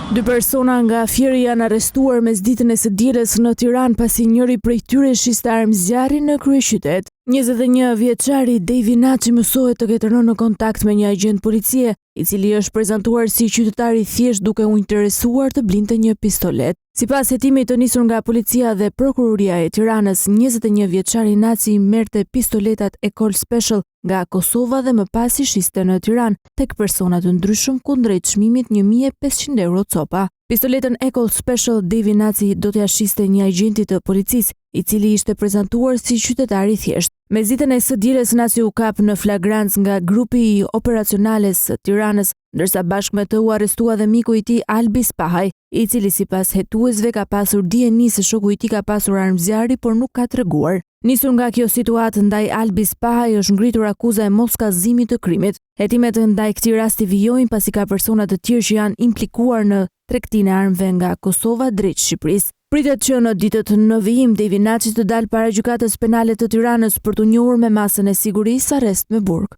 Dy persona nga Fieri janë arrestuar mesditën e së dielës në Tiranë pasi njëri prej tyre shiste armë zjarri në kryeqytet. 21 vjeçari Devi Naçi mësohet të ketë rënë në kontakt me një agent policie, i cili është prezantuar si qytetar i thjesht duke u interesuar të blinte një pistolet. Sipas hetimit të nisur nga policia dhe prokuroria e Tiranës, 21 vjeçari Naçi merrte pistoletat e Colt Special nga Kosova dhe më pas i shiste në Tiranë tek persona të ndryshëm kundrejt çmimit 1500 euro copa. Pistoletën e Colt Special Devi Naçi do t'ja shiste një agenti të policisë, i cili ishte prezantuar si qytetar i thjesht. Mesditën e së dielës Naçi u kap në flagrancë nga grupi i operacionales së Tiranës, ndërsa bashkë me të u arrestua dhe miku i tij Albi Spahaj, i cili sipas hetuesve ka pasur dijeni se shoku i tij ka pasur armë zjarri, por nuk ka treguar. Nisur nga kjo situatë ndaj Albi Spahaj është ngritur akuza e moskallëzimit të krimit. Hetimet ndaj këtij rasti vijojnë pasi ka persona të tjerë që janë implikuar në tregtinë e armëve nga Kosova drejt Shqipërisë. Pritet që në ditët në vijim Devi Naçi të dalë para gjykatës penale të Tiranës për t'u njohur me masën e sigurisë arrest me burg.